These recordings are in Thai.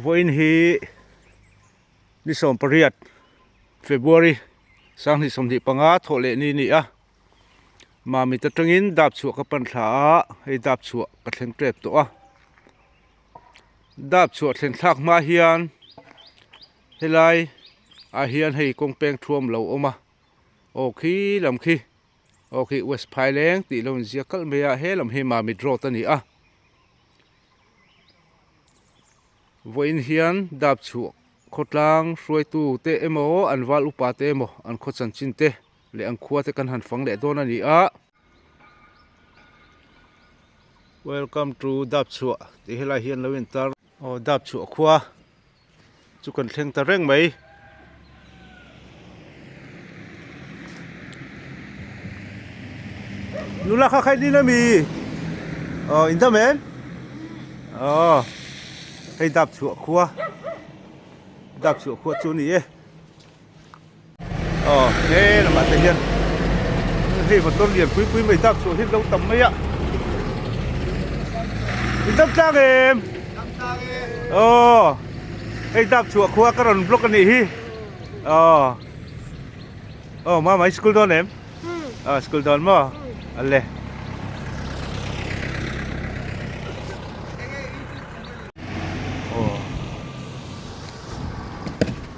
voin hi ni som pariat February sang ni som ni panga thole ni a ma mi ta tangin dap chu ka pan thla hei dap chu ka thleng trep to a dap chu thleng thak ma hian helai a hian hei kong peng thuam lo oma o khi lam khi o khi west phailing ti lo zia kal me a he lam he ma mi draw ta ni a voin hian dap chu khotlang hruai tu te emo an wal upa te emo an kho chan chin te le ang khuwa te kan han fang le don ani a welcome to dap chu ti helai hian lo in tar o dap chu khuwa chu kan thleng ta reng mai lula kha khai ni na mi in the man hei dap chu khuwa chu ni e he là bạn thể hiện khi mà tôi liền quý mấy dap chu hết lâu tầm mấy ạ dap trang em hei dap chu khuwa cáiron block này hi mà mấy school don em school don mà alle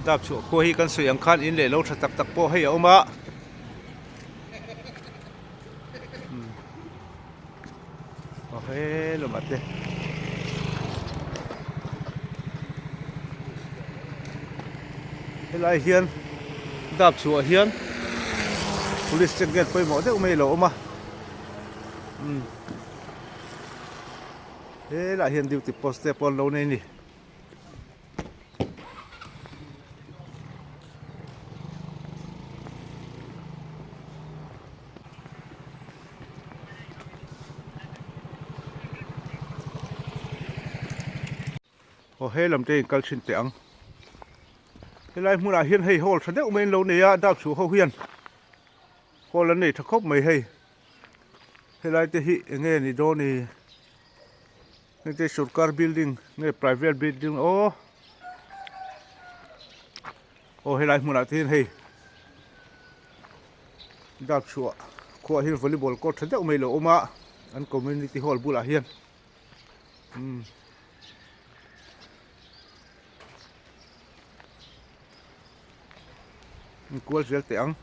dap chu ko hi kan sui ang khan in le lo tha tak tak po hei oma he lo mate helai hian dap chu hian police check gate poi mo de umei lo oma he la hian duty post te pon lo nei ni he lam te kal chin te ang helai hmuna hian hei hol thadeu main lo ne ya dap chu ho hian hol an nei thakop mai hei helai te hi nge ni do ni nge te sarkar building nge private building helai hmuna te hei dap chu ko hi volleyball court thadeu mai lo oma an community hall bula hian kual zel te ang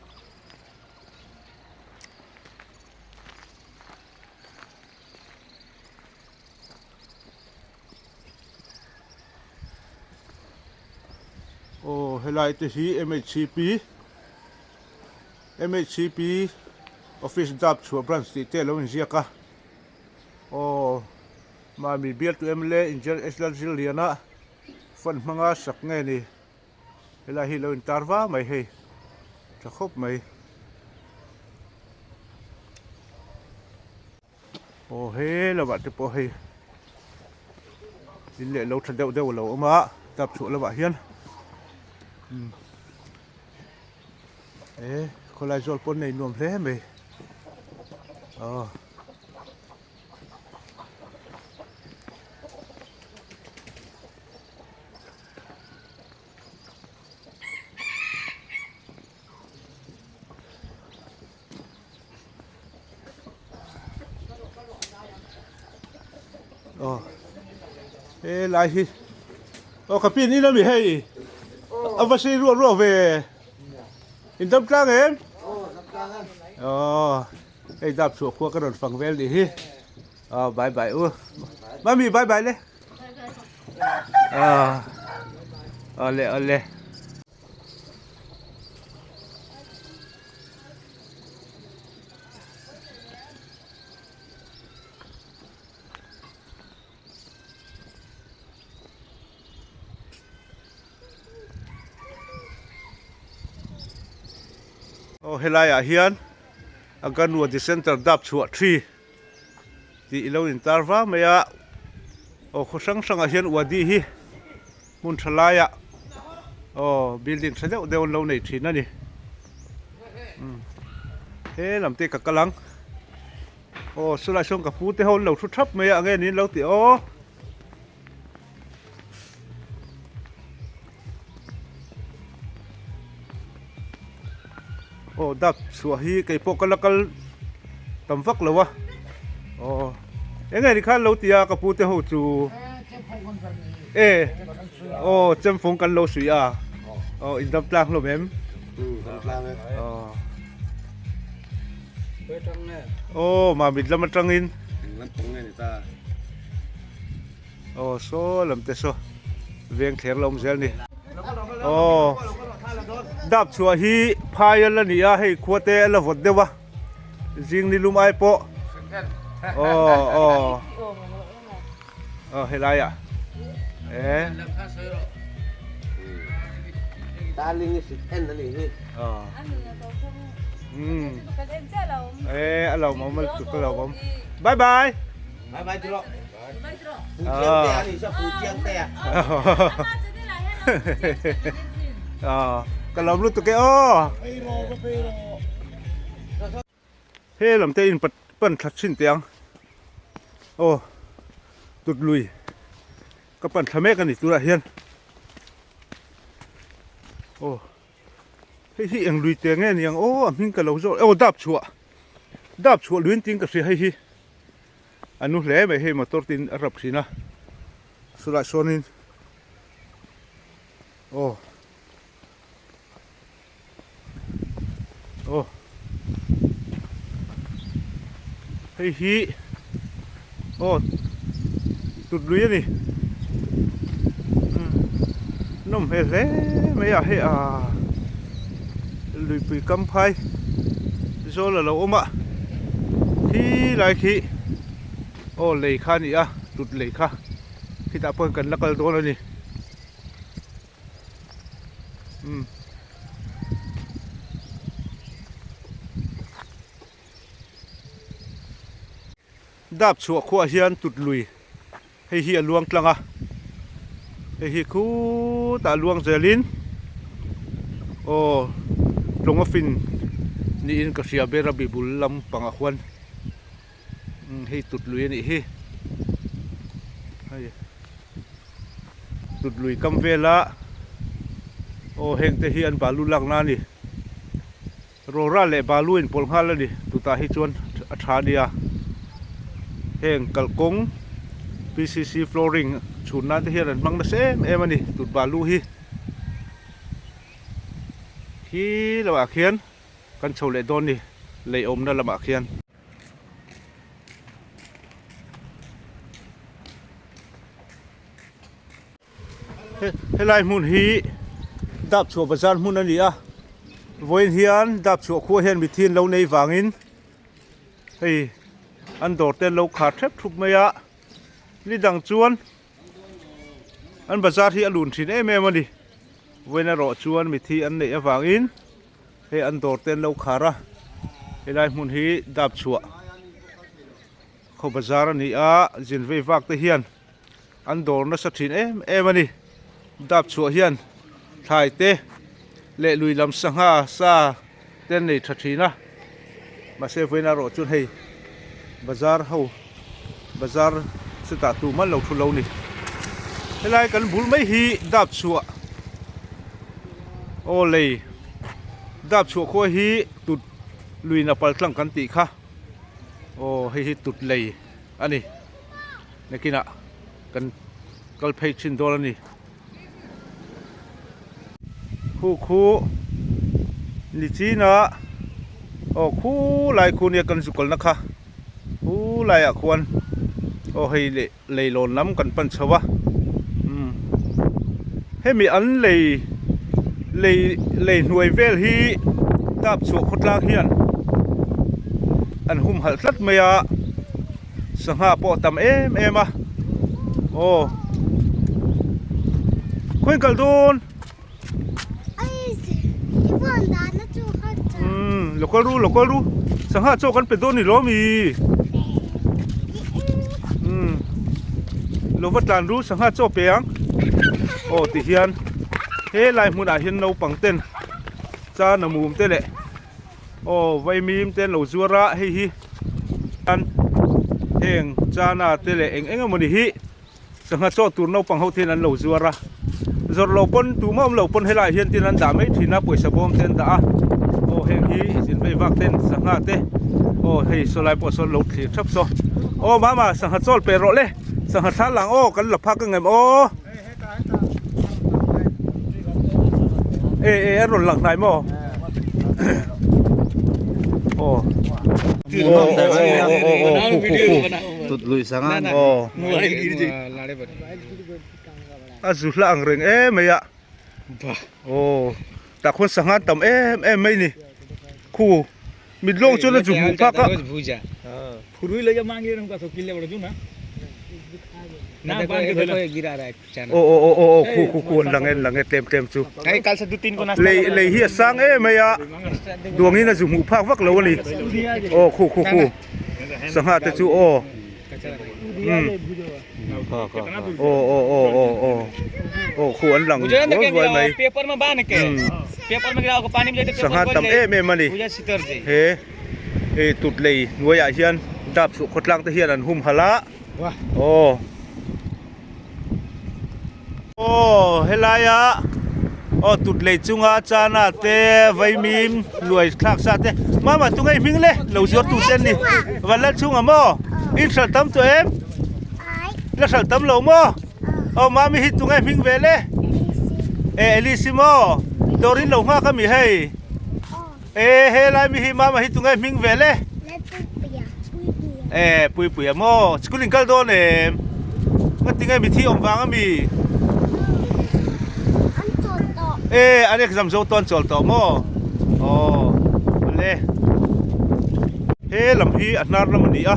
helai te hi MHCP office dap chu branch ti te lo in ziaka ma mi bial tu emle injer eslan zil liana fan manga sak nge ni helai hi lo in tarwa mai hei khop mai he là bạn te po hei in le lo tha deu lo ma tap chu la ba hian kholai zol pon nei nuam hle mai lai hi kapi ni na mi hei avasi ro về in dap tlang em hei dap chu khuwa ka ron fang vel di hi bye bye mami bye bye le ole helai hian agan wa di center dap chu 3 ti lo in tarwa maya khosang sanga hian wadi hi mun thalaya building thadeu deu lo nei thina ni he lamte ka kalang sulai song ka pu te hol lo thu thap maya nge ni lo ti ô đáp sủa hi cái bộ cái tầm vắc lâu à ô em ngày đi khăn lâu tiệt cái bút hồ chú ê ô chấm phongกันlâu suy à ô in đâm lang lâu em ô mà mình làm trăng in ô số làm thế số viên khéo lông gel nè ô đáp chùa hi phai là nè hay khoa tê là vật đâu à riêng đi lùm ai po ô hay lại à ta linh sự en là gì alo mà chụp cái đầu không bye bye bye bye chú phụ chiang tè thì sao phụ chiang tè cái lòng lúc tụi cái ô thế làm thế in bật bận thật xin tiếng ô tụt lùi các bạn tham cái này tụi lại hiền ô thế hi anh lùi tiếng nghe niang ô mình cái lâu rồi ô đáp chùa luyện tiếng cái gì hay hi anh nuôi lẽ mày hay mà tôi tin Arab gì na số lại số nên ô ô hay hi ô tụt lùi đi nôm hết lẽ mấy à hay à lùi bị cắm phai rồi là lâu ôm ạ khi lại khi ô lệ kha nè à tụt lệ kha khi ta phân cần lắc đó rồi nè đáp sủa khoa hiền tụt lùi hay hiền luang tlang à hay hiền khu ta luang zelin ô long a fin ni in ka sia bera bi bul lam panga khwan hei tut lui ni hi tut lui kam vela o heng te hi an balu lak na ni ro ra le balu in pol hal ni tuta hi chuan a tha dia heng kalkong PCC flooring chun na te hi an mang na sem em ani tut balu hi là khian kan chou le don ni lei om na lama khian helai mun hi dap chua bazar mun ani a voin hian dap chua khu hian mi thin lo nei wangin hei an dor ten lo kha thep thup mai a ni dang chuan an bazar hi alun thin em ani voin a ro chuan mi thi an nei awangin hei an dor ten lo khara helai mun hi dap chua kho bazar ani a jin vei vak te hian an dor na sa thin em ani đáp chùa hiền thải tê lệ lùi làm sang ha sa tên này thật thí na mà xe với na rõ chun hay bazar hầu bazar sẽ tạ tù mất lâu thu lâu nè thế lại cần bún mấy hi đáp chùa ô lầy đáp chùa khôi hi tụt lùi na pal tlang kan ti kha ô hi tụt lầy anh này kia nè cần cần pay chin đô la nè khu ni chi na o khu lai khu ne kan zukol na kha khu lai a khwan o hei le leilon lam kan pan chawa he mi an lei hnuai vel hi tap chu khotlang hian an hum hal tlat maya sangha po tam em a o khoin kal don local ru sangha cho kan pe don ni lo mi lo vat lan ru sangha cho peang o ti hian he lai mun a hian no pangten cha na mum te le o vai mim ten lo zuara hi hi an heng cha na te le eng amoni hi sangha cho tur no pang ho ten an lo zuara zor lo pon tu mom lo pon helai hian tin an da mai thina poisa bom ten da a o heng hi sin ve vak ten sanga te o hei so lai po so lo thi thap so o mama sang ha chol pe ro le sang ha thal lang o kan la phak ngem o e ron lang nai mo o tụt lùi sang ăn o a zu la ang reng e me ya o ta khon sang ha tam em mai ni khu mid long chu na zu mu phak a फुरुई ले जा मांगे उनका तो किले बड़ा जो ना ना बांध के तो गिरा रहा है channel o khu lange tem chu कई कल से 2-3 को नाश्ता le hi sang e me ya duang na zu mu phak vak lo ni o khu sang ha te chu o o khu an lang मुझे ना voi mai paper में बांध के पेपर में गिराओ को पानी में लेते sang ha tam me mani मुझे सितर से he e tut lei nuai a hian dap su khotlang te hian an hum hala वाह o helaya o tut lei chunga chana te vai mim luai thak sa te mama tu ngai ming le lo jor tu ten ni wala chunga mo in sal tam to em la sal tam lo mo o mami hit tu ngai ming vele e elisimo dorin lo nga ka mi hei e he lai mi hi mama hit tu ngai ming vele pui mo schooling kal don em ngatingai mi thi om wang mi anh exam zo ton chol to mo le he lam hi anar lam ni a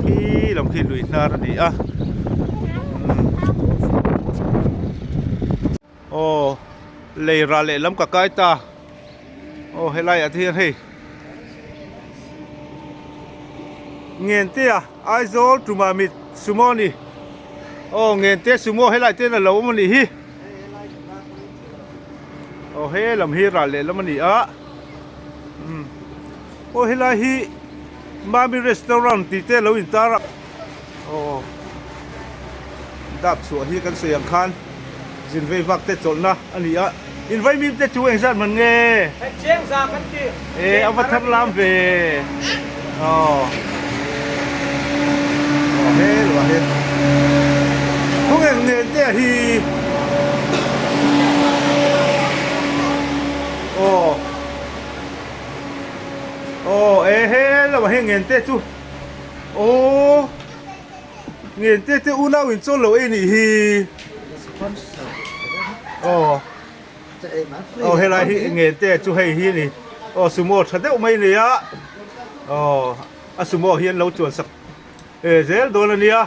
hi lam khi lui nar ni a le ra le lam ka kai ta helai a thian hei nghen te à ai zol tuma mit sumo ni nghen te sumo helai te na lo mani hi he lam hi ra le lam ni a helai hi mami restaurant ti te lo in tara dap su hi kan se yang khan jin ve vak te chol na ani a in vai mi te chu eng san man nge चेंग सा करती avathar lam ve he lo he không nghe thế thì he là mà he nghe thế chú nghe thế u nào in cho lâu ấy nhỉ he là nghe thế chú hay hi nhỉ sumo thật đấy mấy nhỉ sumo hiền lâu chuẩn sắc zel dola niya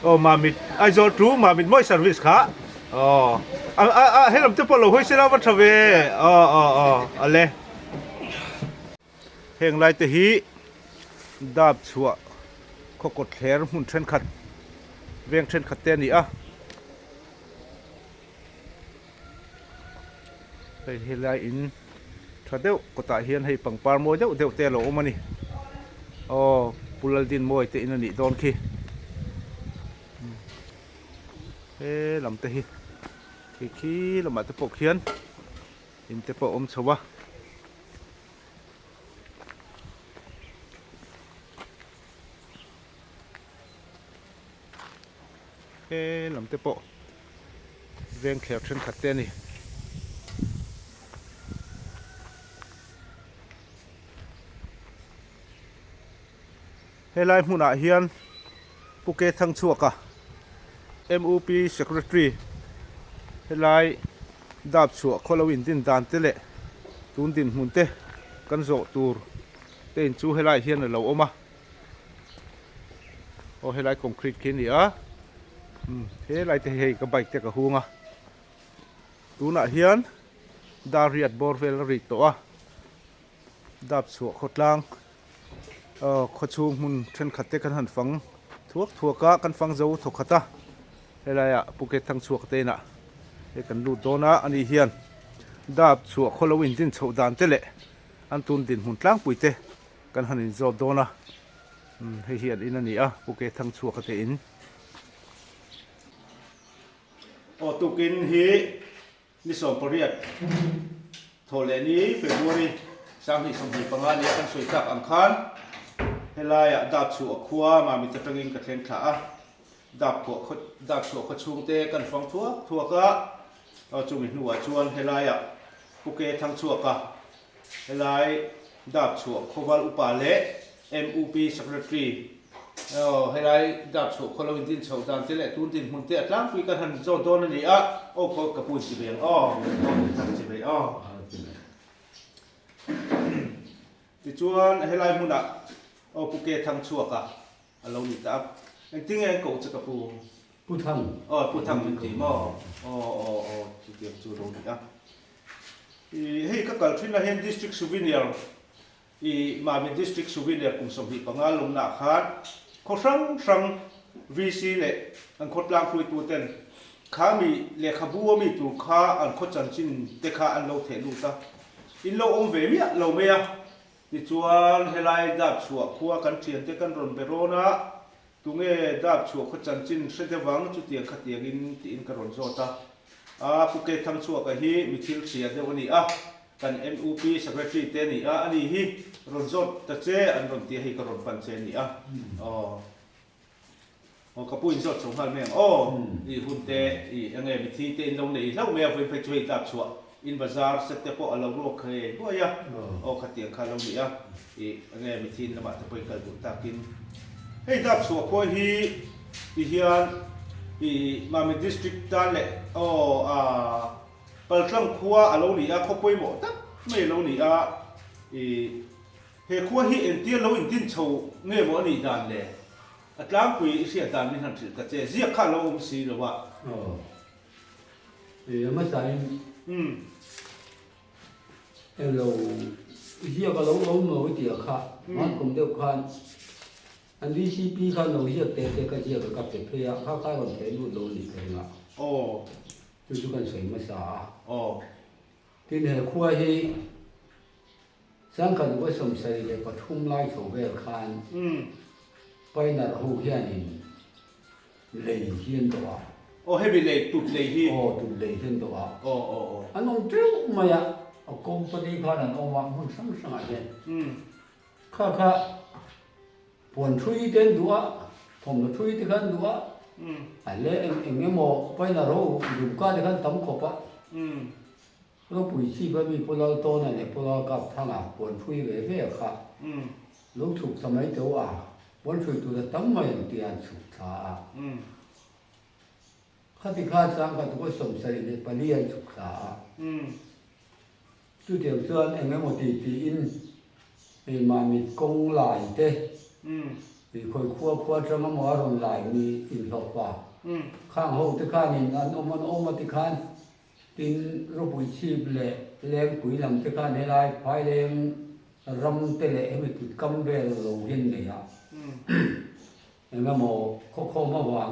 mamit ai zo tru mamit moi service kha helam te polo hoi sira wa thave ale heng lai te hi dap chua khokot thler mun then khat veng then khat te ni a hei lai in thadeu kota hian hei pangpar mo deu te lo mani pulal din moi te inani don khi lam te hi khi lam te pok hian in te po chawa lam te po veng khel then khat te ni helai hmuna hian puke thang chuaka MOP secretary helai dap chuak kholawin din dan te le tun din hmun te kan zo tur te in chu helai hian lo oma helai concrete khin ni a helai te hei ka bike te ka hunga tuna hian dariat borvel ri to a dap chuak khotlang kho chung mun then khatte kan han fang thuaka kan fang zo thokata helaya puket thang chuak te na e kan lu dona ani hian dap chuak kholowin din chhodan te le an tun din hun tlang puite kan hanin zo dona hei hian in ani a puket thang chuak te in โอตุกินฮีนิสมปริยัตโทเลนี้เฟบรุรีสามที่สมหีปังงานนี้กันสวยจักอังคารเฮลายดับชัวขัวมามีจะเป็นกระเทงขาดับชัวขชุงเตกันฟังทัวก็เอาจุ่มหัวชวนเฮลายปุเกทั้งชัวกะเฮลายดับชัวขวัลอุปาเล MUP Secretary เฮลายดับชัวคนเราอินดินชาวดานเตเลตุนดินหุ่นเตะล้างคุยกันหันโจนโดนนี่โอ้พอกระปุนจีเบียงทำจีเบียงที่ชวนเฮลายมุนักปุเกทั้งชัวกะเราหนีตับยังทิ้งไงกูจะกระปูผู้ทผู้ทำจริงๆที่เดียวจูโรนี่เฮ้ยก็เกิดขึ้นใน district souvenir มาเป็น district souvenir กลุ่มสมหิปังงานลงหนักฮาร์ดเขาสั่ง VC เลยอันคดล้างคุยตัวเต้นข้ามีเลขาบัวมีตัวข้าอันคดจันจินเตข้าอันเราเทลูตาอินเราอมเวมีเราเมียที่ชวนเฮลัยดับชัวขัวกันเทียนเตกันรอนเบโรนะตุงดับชัวขจันจินเสด็จวังจุดเตียงขัดเตียงอินกระรอนโซตาปุเกทั้งชัวกะฮีมิทิลเสียเดวันนี้กัน MUP Secretary เตนี่อันนี้ฮีรอนโซตะเจอันรอนเตียฮีกระรอนปันเจนี่กระปุยโซสงหันแมงอีหุ่นเตยังไงมิทิเตนลงนี่เล่าเมียไปช่วยดับชัวอินบาซาร์เสด็จพอเราโลกเคยด้วยขัดเตียงข้าลงนี่ยังไงมิทินละมาจะไปกันบุตรกินให้ดับสัวพอฮีเฮียนมาเป็นดิสตริกต์ด้านเล่เปิดเครื่องครัวอารมณ์นี้เขาไปหมดตั้งไม่เราหนีเฮครัวฮีเอ็นเตียเราอินดินโชว์เงี้ยหมดนี่ด้านเล่อัตราคุยเสียด้านนี้ทันทีก็จะเรียกข้าเราอมสีหรือว่าไม่ใช่เราเรียกเราหน่อยเดียวค่ะมันคงเดียวกันอันนี้ซีพีเขาเราเรียกเตะก็เรียกกับเตะเพียเขาค่ายวันเทนูโดนอีกแล้วนะจุดกันสวยมาสาที่เนี่ยขั้วให้สังกัดว่าสมใส่เลยปฐุมไล่โฉบเวลคันไปนัดหูเฮียนี่เลยเฮียนตัวให้ไปเลยตุดเลยฮีตุดเลยเฮียนตัวอันนั้นเจ้ามาอ่ะกรมปฏิภาณเอาวางหุ่นสังสารเนี่ยข้าผลช่วยเดินตัวผมช่วยที่กันตัวอะไรเองเนี่ยโมไปนะเราอยู่กันที่กันตั้มขบเราปุ๋ยชีพมีพวกเราโตนั่นเนี่ยพวกเรากับทางผลช่วยเรื่อยๆค่ะลูกถูกสมัยเดียวผลช่วยตัวตั้มมาอย่างเดียนสุดท้ายข้าที่ข้าสร้างกันตัวสมศัยในปริยันสุดท้ายจุดเดียวส่วนเองเนี่ยโมตีอินมามีกงหลายเต้คอยขั้วจะมาหมอรอนหลายมีอินทอกว่าข้างห้องที่ข้านี่นั่นอมที่ข้านตินรูปชีพเละแรงปุ๋ยลำที่ข้าในลายภายแรงรำเตะเละให้มันติดกำเบลลงเห็นเลยอย่างนั้นหมอเขามาว่าง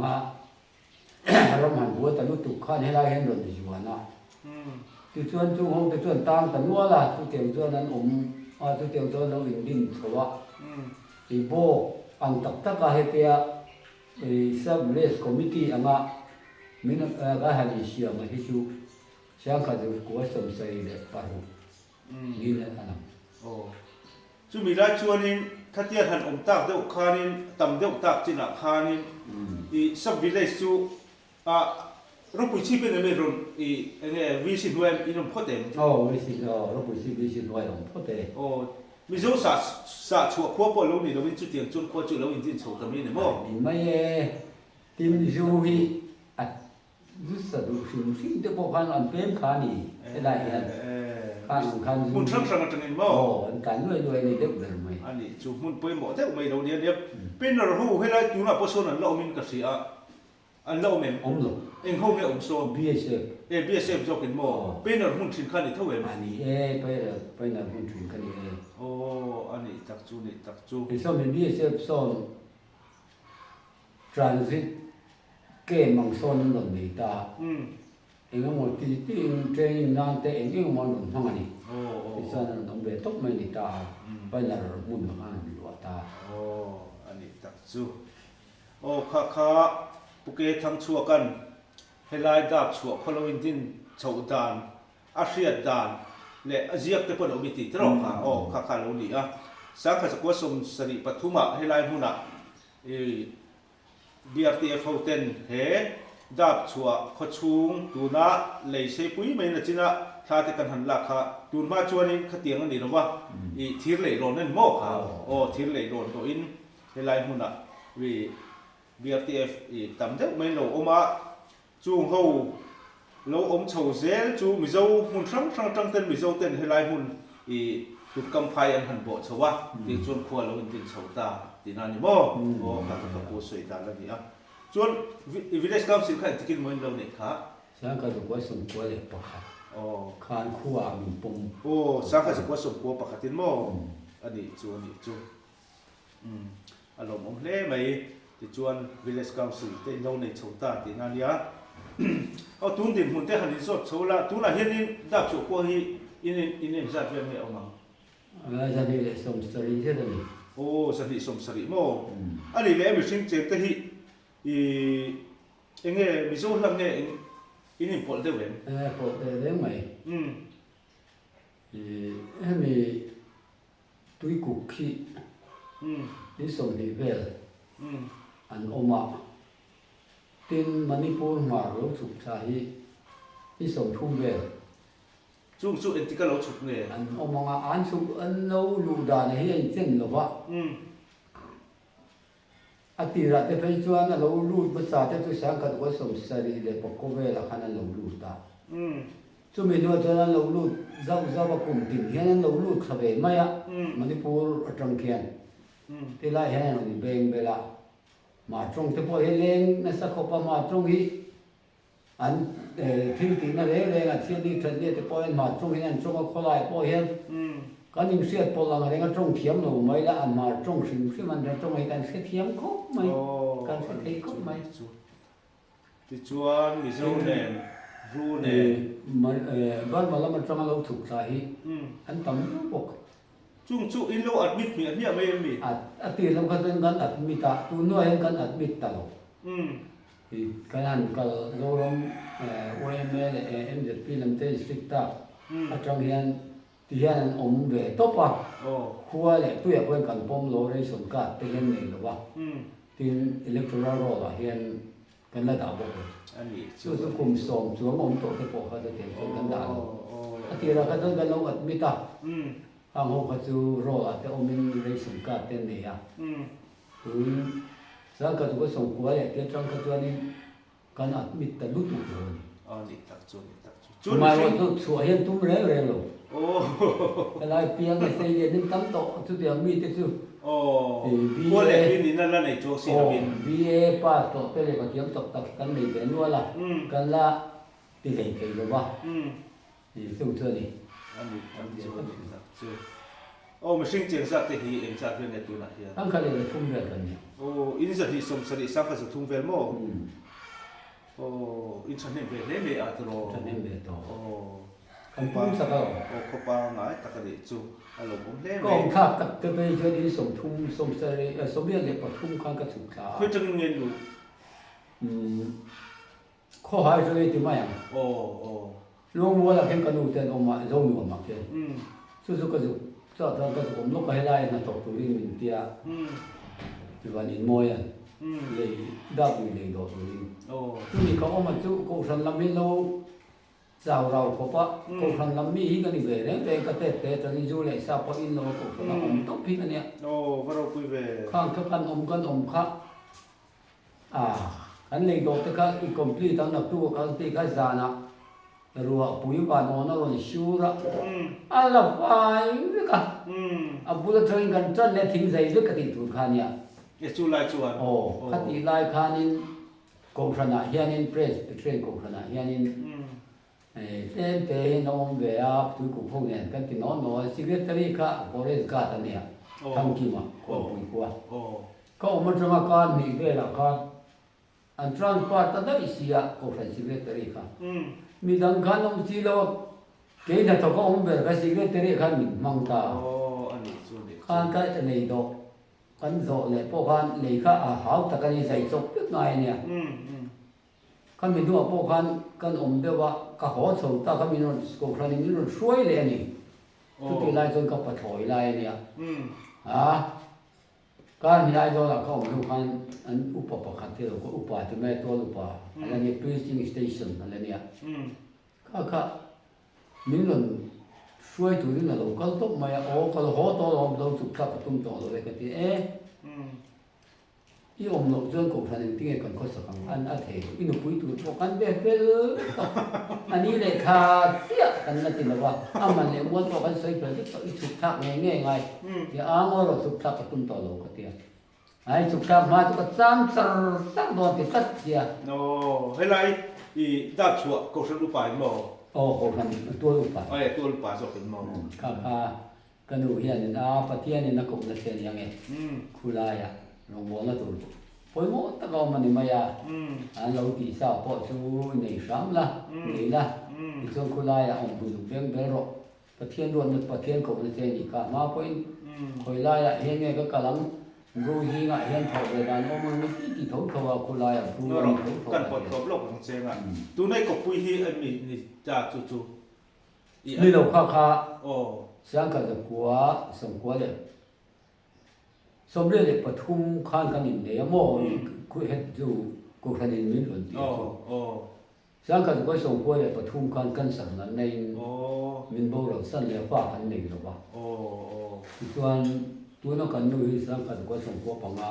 รำหันหัวแต่รู้ตุกข้าในลายเห็นหล่นอยู่นะที่ส่วนจุงห้องที่ส่วนต่างแต่นัวล่ะทุกเตียงส่วนนั้นทุกเตียงส่วนเราอินดินสวะที่โบอังตักตะกาเฮเปียซับเลสคอมมิตี้อ่ะมินก็หาลิเชียมาฮิชูเสียงข้าจะกลัวสมใส่เด็กปารุนี่นะอันนั้นจุมีได้ชวนนินถ้าเทียนหันอมตักเด็กขานินต่ำเด็กตักจินขานินซับวิเลสูรูปชีพเป็นอะไรรุ่นเนี่ยวิสิตเวมอินพอเต็มวิสิตรูปชีพวิสิตเวมพอเต็มมิโซสาชัวขั้วปอลูนี่เราเป็นจุดเตียงจุดขั้วจุดเราอินดินโฉตมีเนี่ยมั้งไม่ทีมจูฮีรู้สึกดูสิ่งที่พวกเขาอันเป็นขานี่ได้คันมุนช่างสังกัดนี่มั้งการด้วยนี่เด็กเดินไหมอันนี้จูมุนเป็นบ่แต่ไม่เราเนี่ยเป็นเราหูให้เราจูน่ะพอส่วนนั้นเรามินกษีอันเราเมมเองห้องเนี่ยอมโซBSF จบกันมั้งเป็นเราหุ่นชิ้นขันนี่เท่าไหร่อันนี้ไปนั่นหุ่นชิ้นขันนี่อันนี้ตักจูไอ้ส่วนBSF ส่วน transit เกมมังส่วนนั่นนี่ตาเองก็หมดที่เทรนนิ่งนั่นแต่เองก็มันทั้งนี้ไอ้ส่วนนั้นต้องเบตกไม่นี่ตาไปนั่นมุ่งมันอยู่ตาอันนี้ตักจูข้าปุเกทั้งชัวกัน ให้ลายดาบชัวพลวินดินชาวดานอาเซียดานและอาเซียเตปนอบิติตรอกค่ะโอ้ข้าข้าเราดีอ่ะสังกัดสกุลสมสริปทุมะให้ลายมุนะBRTF เขาเต้นเฮดาบชัวขชุงตูน่าเลยใช้ปุ๋ยไม่นะจีน่ะถ้าจะกันหันหลักค่ะตูนมาชวนนี่ขเตียงกันดีนะวะอีทีร์เลยโรนนั่นโม่ค่ะโอ้ทีร์เลยโรนตัวอินให้ลายมุนะBRTF อีตำเด็กไม่โลอมาจูงเขาเราอมเฉาเซลจูมิโซหุ่นทั้งเต้นมิโซเต้นให้ลายหุ่นอีตุกกำไพอันหันโบเฉวะที่จวนขวเราอินดินเฉาตาที่นั่นนี่โม่โอ้ข้าก็พูดสวยตาแล้วนี่อ่ะจวนวิเลสกัมสินค้าที่กินเหมือนเราเนี่ยค่ะ สังกัดสกุลสมควรเลยปะครับ โอ้ คานคู่อามีปม โอ้สังกัดสกุลสมกัวปะขัดินโม่อันนี้จวนนี่จวนอารมณ์อมเล่ไหมที่จวนวิเลสกัมสินเต้นเราในเฉาตาที่นั่นนี่อ่ะเอาตุนดินหุ่นเต้หันดินสดเฉาละตุนอะไรนี่ดับโชกัวฮีอินจัดเรื่องไม่เอามา จะนี่เลยสมสรีเท่านี้ โอ้สติสมสริโมอันนี้เลยมีสิ่งเจตที่เองมีส่วนหลังเนี่ยอินพอลเดเวนปกติได้ไหมมีตุยกุกขี้นี่สมดีเวลอันออกมาตินมณีปูร์มารู้สุขใจนี่สมทุ่มเวลจู่เอ็นติกาเราฉุกเนี่ยอันออกมาอันสุอันเราลูดานเฮียเส้นหรอวะอติระเตไปชวนเราลูดภาษาเจ้าตุสังกัดว่าสมสรีเลยปกเวลขนาดเราลูดตาจู่มีนวดจนเราลูดเจ้าว่ากุ่มติ่งเฮียนั้นเราลูดขบเวไม่อะมันนี่ปูจังเขียนที่ไล่เฮียนั่นเบงเวลามาตรงที่พอเฮเลงนั่นสักขบมาตรงนี้อันทิ้งทิ้งนั่นเลยอ่ะเที่ยวนี้ทันเดียแต่พอเห็นมาตรงนี้นั่นตรงก็ขลายพอเห็นกันยิ่งเสียพอหลังอะไรก็ตรงเทียมหนูไม่ละอันมาตรงสิ่งที่มันจะตรงไอ้กันเสียเทียมก็ไม่กันเสียเทียมก็ไม่ที่ชวนมีส่วนเนี่ยรู้เนี่ยมันบ้านมาแล้วมันตรงเราถูกใจอันต่ำลูกปกจู่อินโลอัดมิดมีอันนี้ไม่มีอัดตีเราก็เป็นกันอัดมิตาตัวน้อยกันอัดมิตาเรากันนั่นก็เราลงOML MZP ลำเตสติกตาอัตรงเฮียนที่เฮียนอมเวทปะคัวเลยตัวอย่างกันปมโลเรสมกัดที่เฮียนนี่หรือวะที่อิเล็กทรอนิกส์เฮียนกันระดับบอกอันนี้ส่วนกลุ่มสองส่วนอมโตที่ปกเขาจะเห็นกันได้ที่เราก็ต้องกันเราอัดมิตาทางห้องเขาจะรอแต่อมินเรสมกัดเต็มเลยอ่ะสังกัดก็ส่งคัวเลยที่ตรงกันตัวนี้กันอัดมิตาลุตุเลยอ๋อนี่ตักจุนมาว่าทุกส่วนเห็นตุ้มเร็วเลยลูกโอ้อะไรเพียงแต่เสียนี่ตั้งโตทุกอย่างมีแต่สุดโอ้พวกเล็กนี่นั่นละในโจซีนบินBA ป้าโตเป็นเลยก็ยังตกตักกันไม่เป็นว่าละกันละที่ไหนกันหรือวะนี่สุดเท่านี้อันนี้ตักจุนโอ้ไม่สิ่งเจริญสักที่เองจัดเรื่องในตัวนั้นเฮียตั้งแต่เลยทุ่มเร็วกันเนี่ยโอ้อินสัตที่สมสริสังกัดทุ่มเวลโม่โอ้อินชันเนเบลเลยอัตโนชันเนเบลโตโอ้คำพูดสักแล้วโอ้ขบางไงตะกะดิจูอารมณ์ผมเล่ก็ข้าตักจะไปเจอที่สมทุ่มสมสริสมเด็จเลยปทุ่มข้างกระสุนขาคือจังเงินอยู่ข้อหาจะได้ที่ไม่ยังโอ้ลงวัวละเห็นกันดูแต่ออกมาลงวัวมาเกินสุดก็สุดเจ้าทางก็สุดผมลูกก็ให้ได้นะตกตัวนี้มันเตี้ยที่วันนี้มวยอ่ะเลยดับอยู่เลยดอกนี้ที่นี่เขาเอามาจุกูสันลำมิโลสาวเราเขาปะกูสันลำมีกันนี่เว้ยเนี่ยเป็นกระเตะเตะตอนนี้จูเลยซาปอินโลกูสันลำต้องพิกันเนี่ยโอ้พระเราคุยเว้ยข้างกันอมค่ะอันนี้ดอกตะกันอีกคอมพลีตั้งนับตัวกันที่กันจานะรัวปุยปานอนเราเนี่ยชูระอะไรไปวิกันบุรุษเองกันจันเนี่ยทิ้งใจวิกันที่ถูกขันเนี่ยจูไลจวนโอ้ขัดที่ไล่ขันินกองชนะเฮียนินเพรสเทรนกองชนะเฮียนินเต้นน้องเบียบทุกคนพวกเนี่ยกันที่น้องสิเวตรีค่ะบริษัทเนี่ยทำกี่มาคนปุยกว่าก็มันจะมาการมีเวลาการอันทรานสปอร์ตตั้งแต่เสียกองชนะสิเวตรีค่ะมีดังการน้องที่เราเกี่ยนัดก็องเบียบสิเวตรีค่ะมีมังตาการก็จะในดอกกันโซเลยพวกกันเลยค่ะหาวตะกันใส่ศพเล็กน้อยเนี่ย kan min du apo kan om de wa ka ho so ta ka min on ko khan min on shuai le ni tu ti lai chon ka pa thoi lai ni à kan ni ai do la ka om lu kan an upa pa khat te ko upa te me to upa ala ni preaching station ala ni ka min on shuai tu ni na lo kal to ma ya o ka ho to lo do chu ka tum to lo le ka ti e i om lo chon ko khan ti nge kan ko sa kang an a the i nu pui tu to kan be pel ani le kha sia kan na ti la wa aman le mo to kan sai pe to i chu thak nge nge ngai ti a ngo ro chu thak ka tum to lo ka ti ai chu thak ma tu ka cham sar tak do ti kat sia no hay lai i da chua ko san lu pa mo o ko khan tu lu pa ai tu lu pa so kin mo ka kan nu hian na pa tian ni na ko na chen yang e khula ya no mo la tu poi mo ta ko mani ma ya an lo ti sa po chu nei sam la nei la ti chon khula ya om bu beng bel ro pa tian ron pa tian ko na chen ni ka ma poi khoi la ya hian nge ka kalang ru hi nga hian tho de dan o mon ni ti tho tho wa khula ya bu no ro kan pot ko blok ng chenga tu nei ko pui hi an mi ni cha chu chu ni lo kha o sang ka de kwa som kwa le som le pathum khan kan in le mo ku het ju ku khan in min lon ti o sang ka ko som kwa le pathum khan kan sam na nei o min bo ro san le pa kan nei lo ba o tuan tu no kan nu hi sang ka ko som kwa pa nga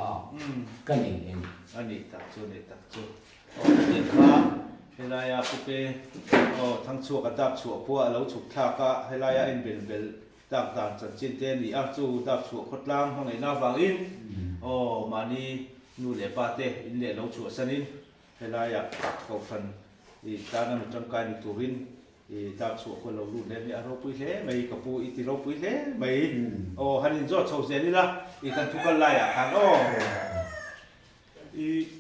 kan nei neiอันนี้ตักจูนี่ตักจูโอ้เด็กค่ะเฮลายาปุเปโอ้ทั้งชัวกับดับชัวพวกเราฉุกทากะเฮลายาอินเบลเบลดักดันจัดจินเตนี่อักจูดับชัวคดล่างห้องไหนหน้าฟังอินโอ้มานี่นูเล่ปาเตอินเล่เราชัวสันินเฮลายาเขาฟันอีตานั้นจังการอีตัววินอีดับชัวคนเราลุ้นเล่นี่อารมณ์ปุยเล่ไม่กับปูอีติเราปุยเล่ไม่โอ้ฮันนี่จอดโชว์เซนี่ละอีกันทุกคนไล่อ่ะทางโอ้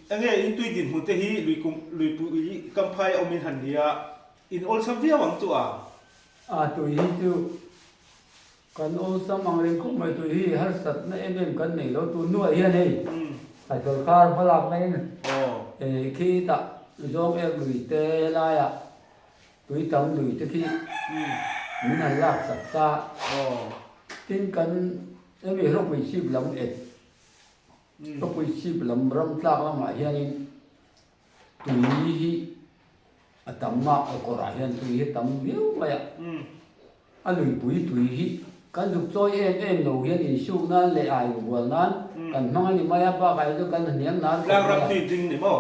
อันนี้อินทุยดินหุ่นเตหีลุยปุยกำไพเอามินหันเดียอินออลซัมเวียหวังตัวtu hi chu kan o sam ang ren ko mai tu hi har sat na em kan nei lo tu nu hi nei ta ko kar phalak mai khi ta zom em lui te la ya tui tam lui te khi min an lak sak ta tin kan em hi ro pui sip lam et ro pui sip lam ram tlak la ma hian in tui hi atam ma ko ra hian tui hi tam viu ma ya a lui pui tui hi kan dục choi em no hian in su na le ai wal nan kan mang ani ma ya pa kai jo kan niam nan lang ram ti ding ni mo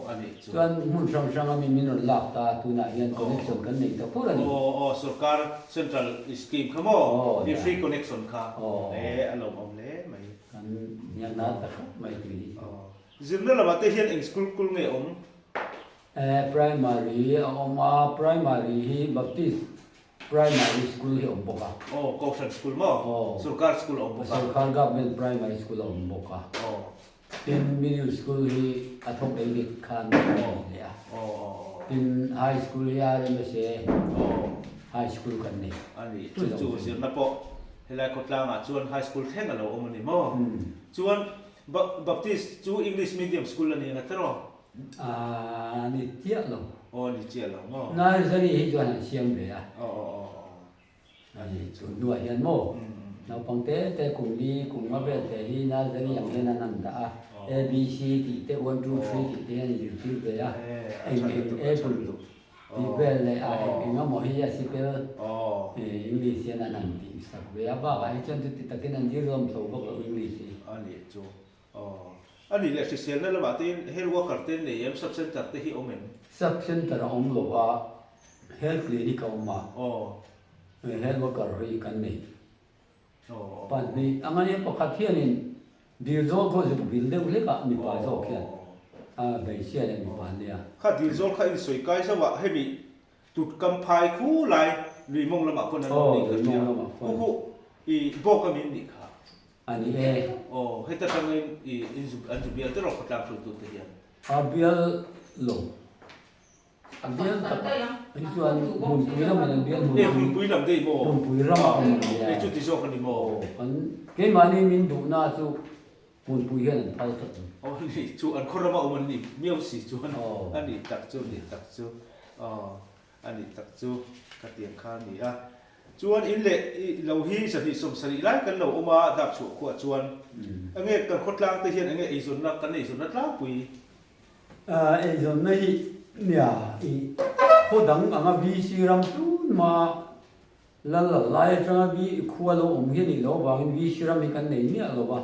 อันนี้ chuan mun sang ami min lak ta tu na hian connection kan nei ta pura ni सरकार central scheme खमो ये free connection का अलो हमले mai kan niam na ta mai tu ni zimna la mate hian eng school kul nge primary primary hi baptist primary school hi om boka caution school mo सरकार school om boka sarkar government primary school om boka tin middle school hi athok engi khan ya tin high school ya le me se high school kan ni ani chu zimna po helai kotlang a chuan high school theng alo omani mo chuan baptist chu english medium school ani na taro ni tia lo ni chia lo mo na zani hi chuan siam le ya ani chu nuwa hian mo na pangte te kumbi kumma be te hi na zani yang hian nan da a b c ti te 1 2 3 ti te ni youtube be ya apple ti be le a nga mo hi ya si pe english ya nan ti sa be ya ba ga chen ti ta ken an ji rom so ba ko english ani chu ani le social na la batin health worker ten ne yam sub center te hi omen sub center om lo wa health clinic om ma health worker hi kan nei pan ni angani pakhat hian in dir zo ko ju bil de le ka mi pa zo khian bai sia le mi pa nia kha dir zo kha in soi kai sa wa hebi tut kam phai khu lai lui mong la ma kon an ni ka tia hu i bo ka min ni kha ani heta tang in an ju bial te ro ka tang tu te hian bial lo bial ta ai chuan mun pui ram an bial mun pui lam dei mo mun pui ram e chu ti zo kan ni mo an ke mani min du na chu ปูนปุยเฮียนไปสัก อ๋อนี่จูอันคนละมามันนี่เมียวสิจูอัน อ๋อ อันนี้ตักจูนี่ตักจูอ๋ออันนี้ตักจูกระเตียงข้างนี่อ่ะจวนอินเละเราฮีสติสมสรีไล่กันเราเอามาดับฉุกขวดจวนอันนี้กันคดล้างตะเฮียนอันนี้ไอ้ส่วนนักกันไอ้ส่วนนักล้างปุย ไอ้ส่วนนี้เนี่ยอีพอดังอ่ะบีซีรัมตุนมาละละไล่จังบีขัวเราอมเฮียนี่เราบางบีซีรัมมีกันไหนเนี่ยเราบ้า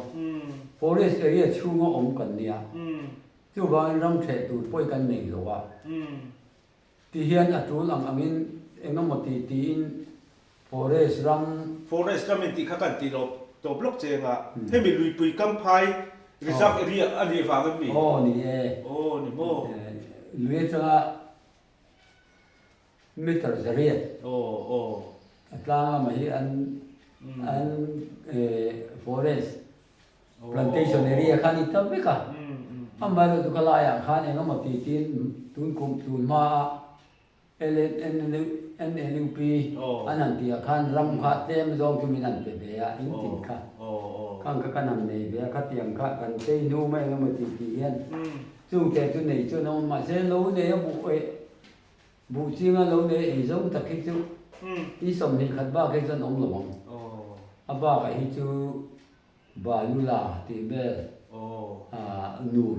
forest area ชูงอมกันเนี่ยจู่บางรังเทตูป่วยกันไหนเราบ้าที่เฮียนอัตรุลังอามินเอ็งน้ำมันตีน forest รัง forest รังมันตีข้ากันตีเราตัวบล็อกเจงอ่ะให้มีลุยปุยกำไพ reserve area อันนี้ฟังกันมี โอ้นี่โอ้นี่โมลุยจังอ่ะมิตรเสรียด โอ้กลางมาที่อันforest plantation area ข้านี่ตั้งไม่กันอันมาดูกลายข้านี่น้ำมันตีนตุนคุมตุนมาLNLP อันนั้นที่ข้านรำข้าเต็มจงที่มีนั่นเป็นเบียอินทินข้าข้างก็กันนำในเบียข้าเตียงข้ากันเตยนูไม่น้ำมันตีเห็นจู่แกจุดไหนจุดน้ำมันเส้นรู้เนี่ยบุจริงอ่ะรู้เนี่ยไอ้จงตะกี้จู่ที่สมนิขัดบ้าแค่จะน้องหลวงอาบ้าไอ้จู่บาลูลาที่เบลนูล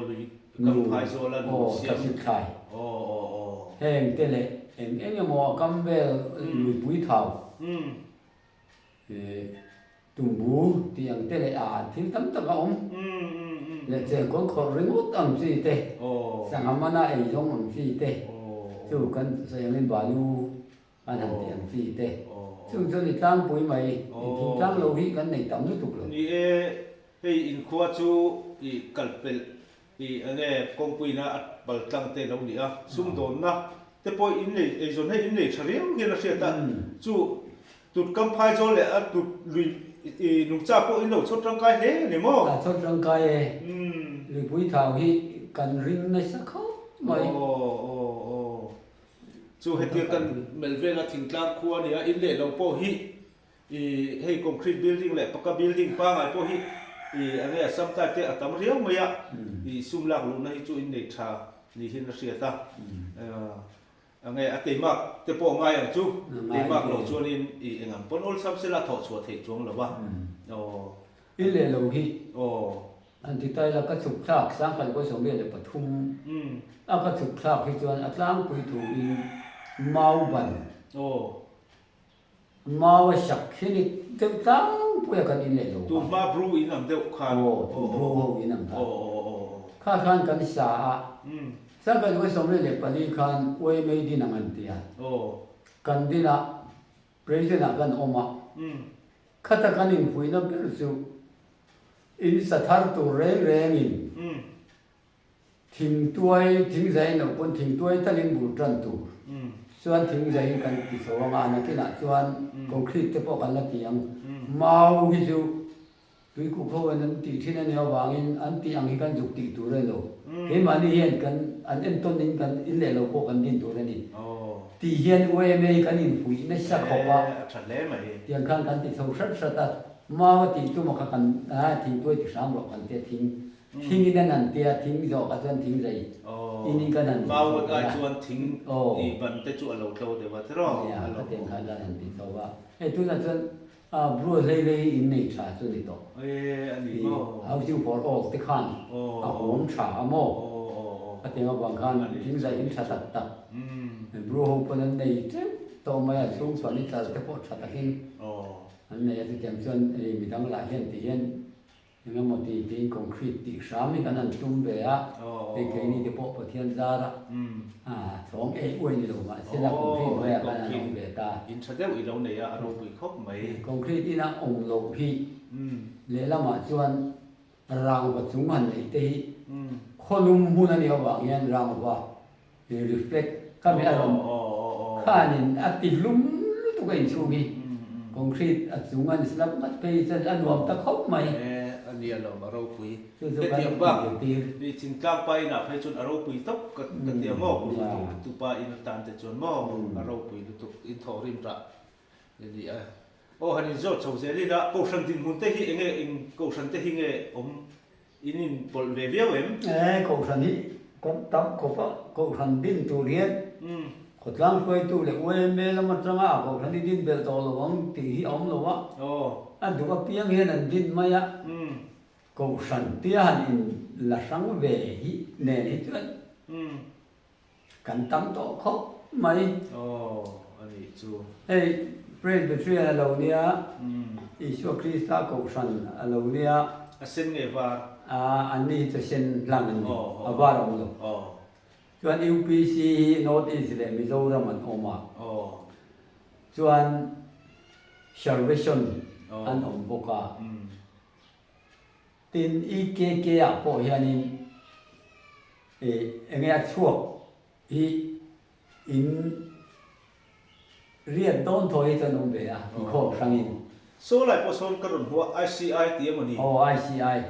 ลุยกำไพโซลันเสีย กับสิทธิ์ไทยแห่งเตเลเอ็งยังมอกัมเบลลุยปุยเท่าตุ่มบูที่ยังเตเลทิ้งตั้มตะกอมและเจ้าคนขอริงอุตอัมสีเตสังหามานาไอ้ยงอัมสีเตจู่กันเสียงเล่นบาลูอันนั้นเตียงสีเตจู่จนตั้งปุยใหม่ทิ้งตั้งโลหิกันในตั้มนี่ถูกเลยนี่ให้อินขวดจูอีกัลเปลอีอันนี้กองปุยนะบัลตังเตเราเนี่ยซุ่มโดนนะแต่พออินเลยไอ้ส่วนให้อินเลยเฉลี่ยเงินเสียแต่จู่ตุดกำไพโจเลยตุดลุยนุ่งจ้าพวกอินเราชดร่างกายเฮ้เนี่ยมั้งชดร่างกายหรือปุยเท่าที่กันริงในสักเขาไม่จู่ให้เดียวกันเมลเวลทิ้งกลางครัวเนี่ยอินเลยเราพวกฮิให้คอนกรีตบิลดิ้งแหละปากกาบิลดิ้งป้าไงพวกฮิอันนี้สัมตาเตะตามเรียวไม่อะซุ่มลักลุนให้จู่อินเดชานี่หินเสียตาอันนี้เตะมากเตะปองไงอย่างจู่เตะมากเราชวนอินเองอ่ะปนอลซับเสละถอดชัวเทจวงหรือวะอินเลยเราฮิอันที่ใต้เราก็สุขภาพสร้างกันก็สมเด็จปทุมก็สุขภาพที่จวนอัตลังปุยถูอินเมาบันมาว่าสักที่นี่เต็มตั้งปุยกันอินเลยเราตัวมาบรูอินนั่นเดียวขาดตัวบรูอินนั่นข้าขันกันสาสังกันก็สมเด็จปนิขันอวยไม่ดีนั่งอันเดียกันดีนะประเทศนักกันออกมาข้าตะกันอินปุยนั่นเป็นสุอินสถานตัวเร่งอินทิ้งตัวทิ้งใจเราคนทิ้งตัวตะลิงบุตรตัวส่วนทิ้งใจกันที่สว่างานที่น่ะส่วนคอนกรีตที่พวกกันละที่ยังเมาฮิจูตุยกูเขาวันนั้นที่ที่นั่นเนี่ยว่างอินอันที่ยังฮิกันจุกติดตัวเลยเราเห็นมันนี่เห็นกันอันเอ็นต้นนี้กันอินเลยเราพวกกันดินตัวนี้ที่เห็นว่าไม่กันอินปุยไม่สักเขาว่ายังข้างกันที่เขาสัตว์มาว่าทิ้งตัวมากันทิ้งตัวที่สามหลอกกันเตะทิ้งนั่นเตะทิ้งจอกกันทิ้งใจอินี่กันนั่นมาว่าไอ้ชวนทิ้งอีบันเตจุเราโตเดี๋ยวว่าจะรอเนี่ยก็เต็มขันแล้วนั่นที่เขาว่าไอ้ตัวนั้นชวนบรูเลยอินนี่ชาชวนนี่ต่ออันนี้ก็เอาชิวพอร์ตที่ขันหอมชาโม่ก็เต็มว่าบางขันทิ้งใจอินชาตัดบรูเขาเป็นในเจ้าต่อมาช่วงส่วนนี้จะเฉพาะชาตัดหินอันนี้ที่เต็มส่วนมีทั้งหลายเห็นที่เห็นยังหมดที่คอนกรีตที่สามนี่กันนั่นตุ้มเบียไอ้แค่นี้ที่พอเทียนซาระสองอวยนี่ลงมาเส้นละคอนกรีตเบียกันนั่นเบียตาอินชาเดลอีเราเนี่ยอารมณ์คุยครบไหมคอนกรีตที่นั่งองค์ลงพี่เลยละมาชวนรางปัจจุบันไอ้ที่คนลุ่มหุ่นนี่เขาบอกยันรางว่ารีเฟล็กข้ามีอารมณ์ข้านี่อัติลุ่มตุกไอ้ชูกีคอนกรีตปัจจุบันสลับมัดไปจนอันรวมตะคบไหมอันนี้เรามาเราคุยเตรียมบ้างดิจิงกลางไปนะให้จนเราคุยตบกันเตรียมหม้อคุยตุปาอินตันแต่จนหม้อเราคุยตุกอินทอริมระนี่ ô hành in zot chầu dễ đi đã câu sân tin hun tê hi anh in câu sân tê hi nghe in bol về viêu em cậu sản đi con tắm cậu sản din tu riết có lang quay tu lệ quay mê lắm mà trăng à cậu sản đi din bel to lo ông tỉ hi ông lo á anh đúng cái piang hiền anh din mày á cậu sản tia hành in là sáng về hi nè hi chuyện cảnh tắm to khóc mày anh ấy chú hey Presbyterian lâu nia Isu Krista cậu sản lâu nia xin nghe và anh đi cho xin làm anh ở ba đồng rồi chuan UPC North East le Mizoram an oma chuan Salvation an om boka tin IKK a po hianin enge chuak hi in riat don thoi tan om be a kho sangin số lại có số cái đồng hoa ICI tiệm mình ICI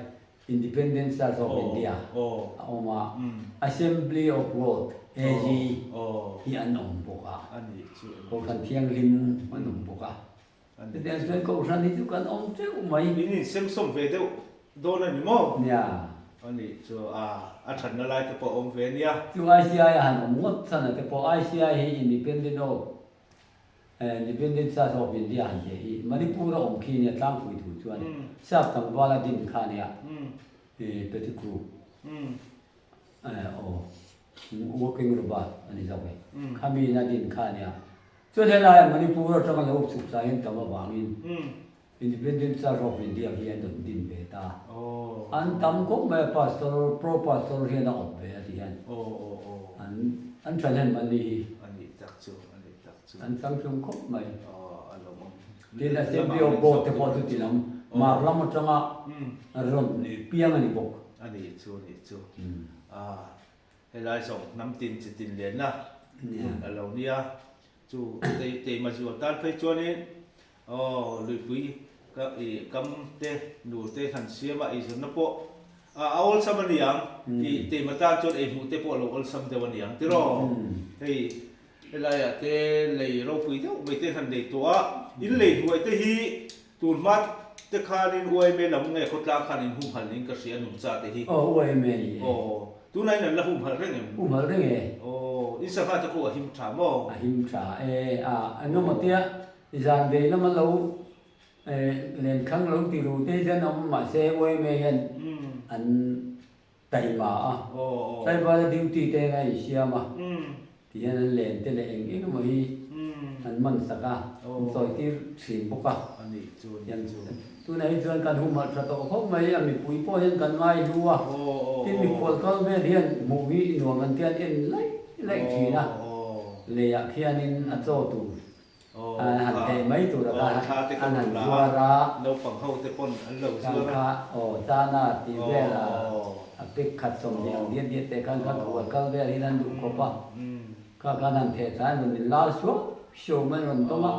Independent Church of India oma Assembly of God AG hi an om boka anh ấy chú ko kan thiang lim an om boka te chuan ko ran hi chu kan om cheu mai in xem xong về đâu đâu là mò nia anh ấy chú thành là lại cái bộ ông về nia chu ICI han om ngot sana te po ICI hi Independent of Independent Church of India han je hi Manipur om khi ne tlang pui thu chuan sap tang wala din kha nia petiku working robot ani zawe khami na din kha nia chuan helai Manipur atang lo chu sa hin tama wangin Independent Church of India hi an din be ta an tam ko me pastor pro pastor hi na op be ti han an thanen mani anh ấy đặc chú an sang chung ko mai anh lo mong din assembly of God te po tu tinam mar lam atanga ron ni piang ani bok anh ấy chú hay là dòng nắm tin chỉ tin liền na ở lâu nia chú tây mà chú tan phải cho nên lười quý các cắm tê nụ tê thành xía mà ý nó po awal sa maniang tây mà tan cho ấy mute po lâu awal sam tê maniang tê ro hey là tê lấy rau quý thế mấy tê thành để tua in lấy huay tê hi tuôn mát tê khai nên huay mê lắm ngày khốt lang khai nên hung hẳn nên cái xía nụ cha tê hi huay mê tu này là hung hăng đấy nghe in sa phát cho cô him trả mò him trả anh nói một tia dàn về nó mà lâu liền khăng lâu thì rồi thế cho nó mà xe quay mê hen anh tay mà tay vào điều ti tay ngay xia mà thì anh liền tên là anh nó mới anh mang sạc rồi thì xỉn bốc anh tu này cho anh hung hăng cho không mấy anh bị bụi po hen cần ngay lúa thì mình quật con về điên mù vi nuông anh tiền in lấy chỉ na lệ khi anh ăn cho tu hẳn thế mấy tu là anh hẳn zua ra lâu bằng hậu thế con anh lâu zua ra cha na thì về là biết khát sống nhiều điên điên thế kan khát quật con về thì anh đủ có pa kan hẳn thế trái mình lao xuống show mình to mà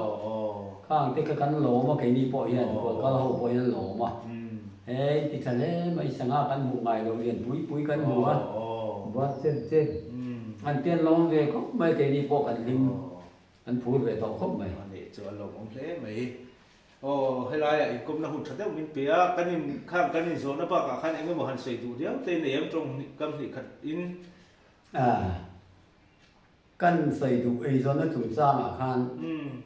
kan thế kan lỗ mà cái này bỏ hiện quật con hậu bỏ hiện lỗ mà thì thật đấy mấy sáng kan hùng ngày đầu liền búi kan hùng á vắt trên anh tiên long về có mấy cái đi bộ anh lim anh phun về tàu không mày anh để cho anh lòng ông thế mày hay là cũng là hụt thật đấy mình bia cái này khang cái này rồi nó bảo cả khang anh mới một hành xây đủ đéo tên này em trong cầm thì khát in căn xây đủ ấy rồi nó chủ ra mà khan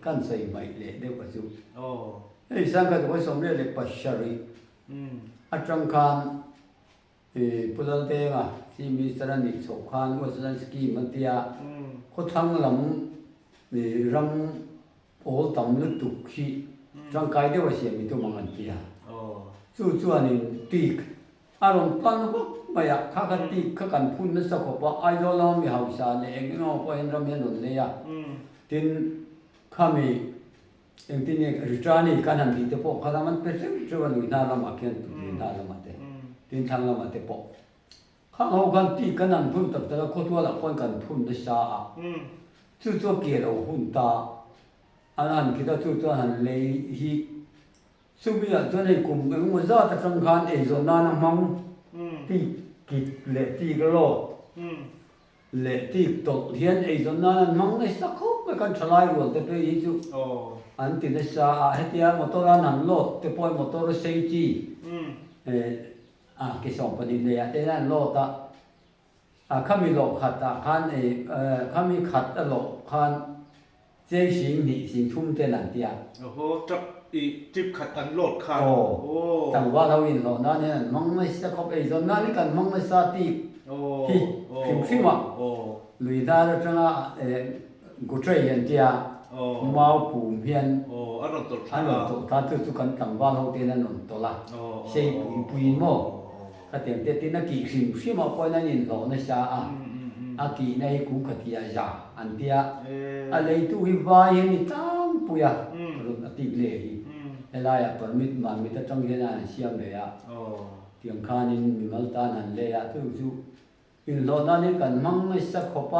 căn xây mày để đều có chú ấy sang cái tôi sống đây là bashari trong khan pulan te nga si mi saran ni so khan ko saran ski mantia ko thang lam ni ram ol tam lu tu khi trong kai de wa si mi tu mangan tia chu ani tik aron pan ko maya kha kha tik kha kan phun na sa ko pa ai lo lo mi hau sa ne eng no po en ram yan non le ya tin khami eng tin ne ritani kan han di te po kha man pe chu an na la ma khen tu na la ma te tin thang la ma te po khang ho kan ti kan an phun tak ta ko tu la pon kan phun da sa chu chu ke lo hun ta an ki ta chu han le hi su bi a cho nei kum ng mo za ta sang khan e zo na na mang ti ki le ti ga lo le ti to hian e zo na na mang nei sa kho ka kan thalai ro te pe hi chu อันติดสาเฮติยามอเตอร์นันโลดเตปอยมอเตอร์เซจีกิสองปนิเลยเตนันโลดข้ามีโลขัดขันข้ามีขัดโลขันเจ้าสิงหิสิงทุ่มเตนันเตียโอ้โหจับอีจิบขัดอันโหลดคันแต่ว่าเราอินโลนั่นเนี่ยมังไม่สักคบไอ้ตอนนั้นนี่กันมังไม่สักที่ที่ฟิมลุยดาร์จังกูช่วยยันเตียมาปูเพียนอันนั้นตัวถ้าทุกคนต่างว่าเราเตียนนั่นตัวละใช่ปุยโม่ถ้าเตียนเตียนนักกิฟิมพอนั่นอินโลนั่นซะอากิในกูขัดยาจ่าอันเตียอะไรตัววิวายนี่ตั้งปุยรุ่นติดเลยเวลาอยากปรมิตมันมิตรจังเห็นอะไรเสียงเลยเตียงคานินมีมัลตานันเลยทุกอินโลนั่นนี่กันมังไม่สักขบ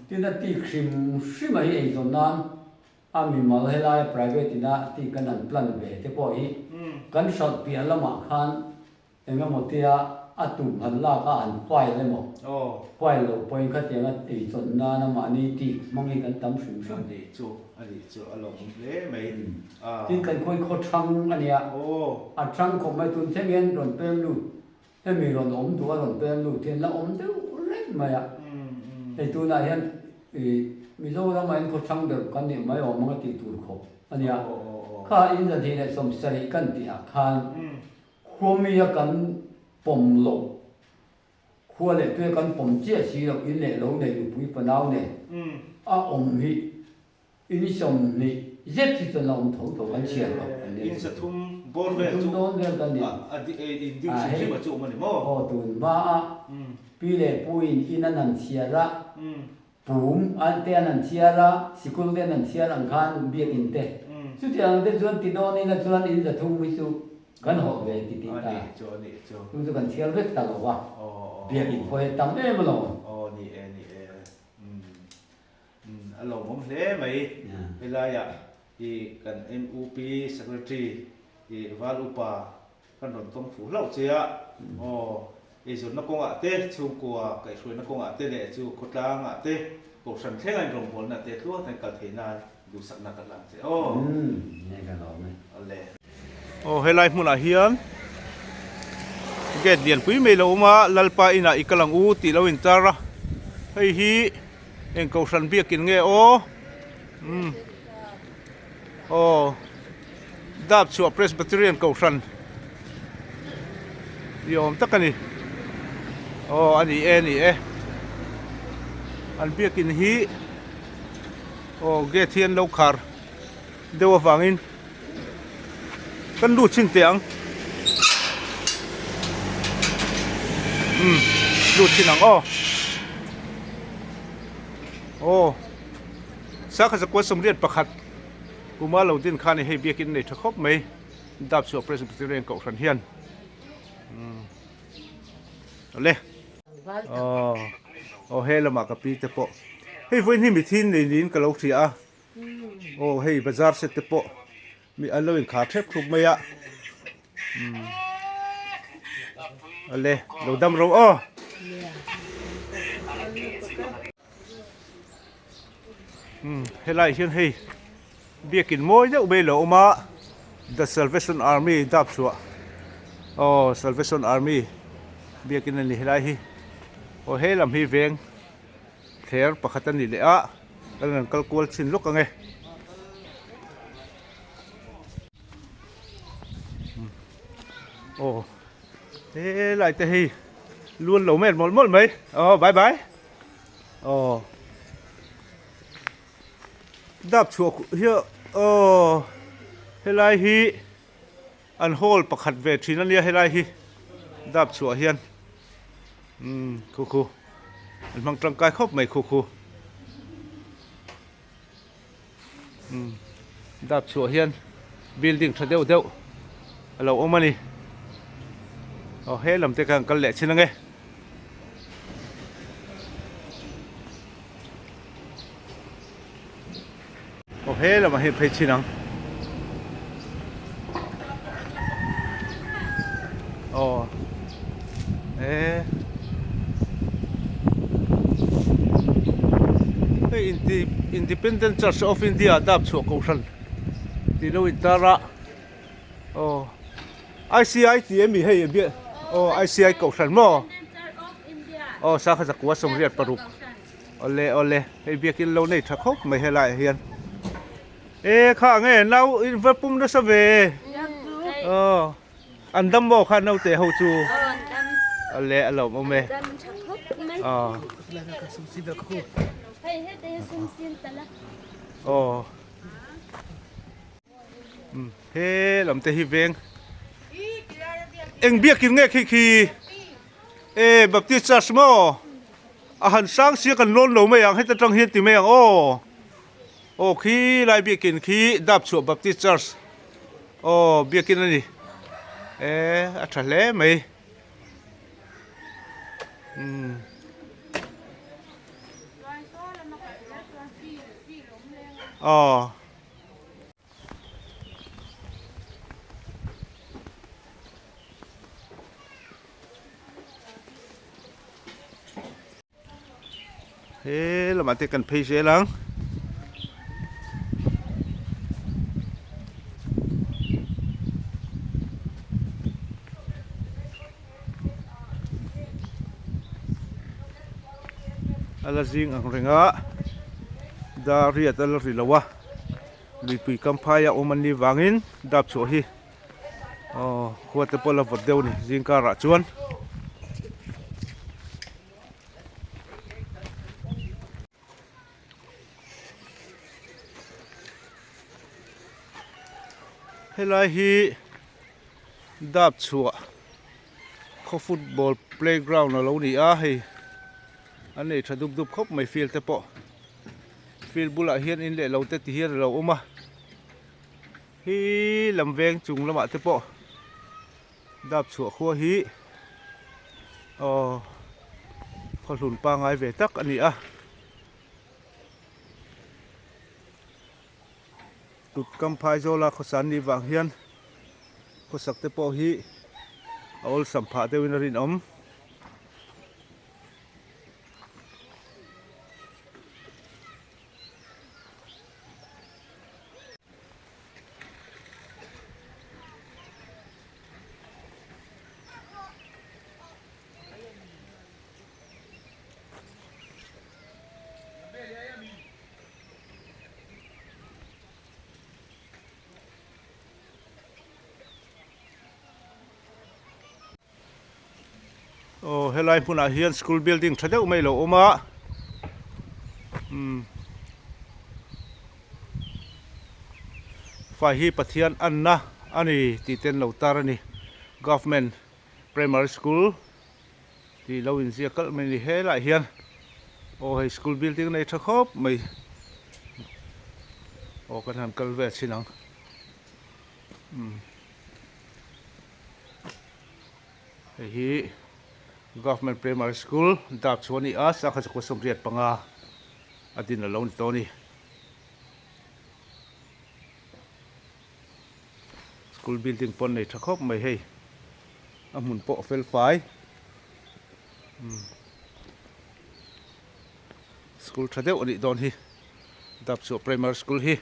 ที่นั่นที่คิมชิมาไอ้ตอนนั้นมีมัลเฮลาย private ที่นั่นที่กันนั่น plan เวทีพออีกันช็อตเปียละมาคันเองก็หมดที่ตุ่มหันลากอันไฟเลยหมดไฟโลพอยขัดยังไอ้ตอนนั้นมานี่ที่มังอีกันตั้มชิมอันนี้จู่อารมณ์เละไหมที่กันคุยโคตรชังอันเนี้ยชังของไม่ตุนเช่นเงี้ยรอนเปรี้ยวลูให้มีรอนอมตัวรอนเปรี้ยวลูที่นั่นอมเท่าเล็กไหมไอ้ตัวนั้นเห็นมีโซ่ทำไมโคตรชังเด็กกันเนี่ยไม่ออกมันก็ติดตัวเขาอันเนี้ยข้าอินทรีย์เนี่ยสมศรีกันที่อาคารควมีกันปมหลงควเลยตัวกันปมเจี๊ยสีเราอินเลยลงในอยู่ปุยปนาวเนี่ยอมฮีอินสมนี่เจ็ดที่จะลงถูกันเชียร์แบบนี้อินสะทุ่มบอลเลยจุ่มโดนเรื่องกันเนี่ยอินดิวชิมาจุ่มมันมั้งตุนมาปีเล่ปุยอินนั่นเชียระปุ่มอันเตียนันเชียระสกุลเตียนันเชียรังคันเบียกินเตสุดที่อันเดียส่วนที่โดนนี่นะส่วนอินจะทุ่มวิสุกันหอบเวทีติตารู้สึกกันเชียร์เวกตลอดว่าเบียกินพอตั้งเอ้มาลงนี่อารมณ์ผมเละไหมเวลาอยากอีกัน MUP Secretary อีวาลุปากันหนุนตรงฝูเล่าเจียอีส่วนนักกงอาเต้ชูกัวไก่ช่วยนักกงอาเต้เนี่ยชูกดลางอาเต้กดสันเท่งไอ้ตรงบนอาเต้ทั่วทั้งกันเทนายดูสักนักกันหลังเจ้นี่กันหรอไหมอะไรเฮลัยมุนาเฮียนเกดเดียนปุ้ยเมลามาลัลปาอินาอีกลังอูตีลาวินตาระเฮ้ยฮีเอ็งเขาสันเบียกินเงดาบชัวเพรสบิเทเรียนเขาสันยอมตักกันนี่อันนี้อันเบียกินฮีเกทียนลูกคาร์เดี๋ยวฟังอินกันดูชิงเตียงดูชินังสักสักวันสมเด็จประคัดกูมาเราดินข้าในให้เบียกินในทะคบไหมดับชัวเพรสบิเทเรียนเก่าสันเฮียนเอาเลยเฮ้ยละมากระปีเตปะเฮ้ยวันนี้มีที่ในลิ้นกับเราเสียเฮ้ยบาซาร์เสตปะมีอะไรอีกขาเทปคลุมไหมเอาเลยเราดำเราเฮ้ยไรเช่นเฮ้ยเบียกินมวยเจ้าเบลล์มา The Salvation Army ดับชัวSalvation Army เบียกินนี่เฮ้ยไรเฮ้ยลำฮีเวงเทอร์ปะขัดนี่เลยแล้วนั่นก็กวลสินลุกกันไงเฮ้ยไรแต่เฮ้ยล้วนเหลวเม็ดหมดไหมบายดับชัวเฮียเฮ้ยไรฮีอันโฮลปะขัดเวทีนั่นเนี่ยเฮ้ยไรฮีดับชัวเฮียนคูอันมังตรังกายครบไหมคูดับชัวเฮียนบิลดิ้งทะเดียวเราเอามานี่เฮ้ยลำเตะกันแหละชินังไงเฮ้ยเรามาเห็นเพชรชินังIndependent Church of India ดับชัวกูสัน ตีโลอินตาระโอ้ICI ตีเอ็มมีให้เบี้ยโอ้ ICI เก่าสันมั้งโอ้สาขาจากวัดสมเด็จปรุกโอเล่ให้เบี้ยกินโลนี่ทักคบไม่ให้ไรเฮียนข้าไงเราอินเวอร์ปุ่มด้วยสเวอันดำบ่ข้าเราเตะหูจูโอเล่อารมณ์โอเมอ๋อโอ้เฮ้ลำเตะฮิเวงเอ็งเบี้ยกินไงขี้แบบที่จัสโมอาหารสร้างเสียกันล้นหลงไม่ยังให้ตะจังเฮียนติไม่ยังโอ้ขี้ไรเบี้ยกินขี้ดับชัวแบบที่จัสโอ้เบี้ยกินอะไรอัฐเล่ไหมอ๋อเฮ้เรามาเตะกันเพย์เสียหลังอะไรสิ่งอะไรเงี้ยดาริอัตลริลาวะลุยปุยกัมพายาอุมันนี่วางินดับชัวฮีขวดเตปอลาวัดเดียวนี่จิงการะชวนเฮลาฮีดับชัวเขาฟุตบอลเพลย์กราวน์เรานี่ให้อันนี้ถ้าดุบๆครบไม่ฟีลเตปอฟีลบุลาเฮียนอินเล่เราเตติเฮียนเรามาฮีลำเวงจุงละมาเตปอดับชัวขัวฮีพอหลุนปางไอเวตักอันนี้ตุดกำพายโจลาขสันนี่วางเฮียนขสักเตปอฮีเอาสัมผัสเดวินารินเฮลัยพูน่าเฮียนสคูลบิลดิ้งทัดเดียวไม่หลงมาฝ่ายฮีปะเทียนอันนะอันนี้ที่เต็นเหล่าตาร์นี่ government primary school ที่เราอินเสียก็ไม่ได้เฮลัยเฮียนให้สคูลบิลดิ้งในทักคบไม่กันหันกัลเวชินังฮี government primary school ดับชวนนี่สักสักสมเด็จปังอาดินเราตัวนี้ school building ปนในทักคบไม่ให้หมุนโปะเฟลไฟschool ทัดเดียวอันนี้ตอนที่ดับชวน primary school ฮี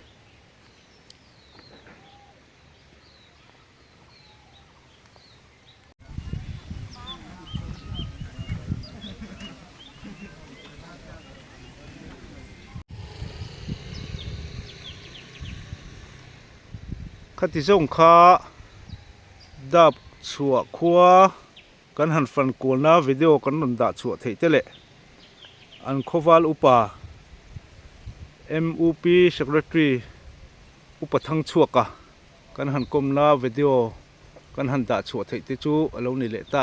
ขัดที่ส่งข้าดับชัวขัวกันหันฟันกูนะวิดีโอกันนนดับชัวเทเตเล่อันโควาลอุปา MUP Secretary อุปทั้งชัวกะกันหันกลมนะวิดีโอกันหันดับชัวเทเตจูเรานี่เละตา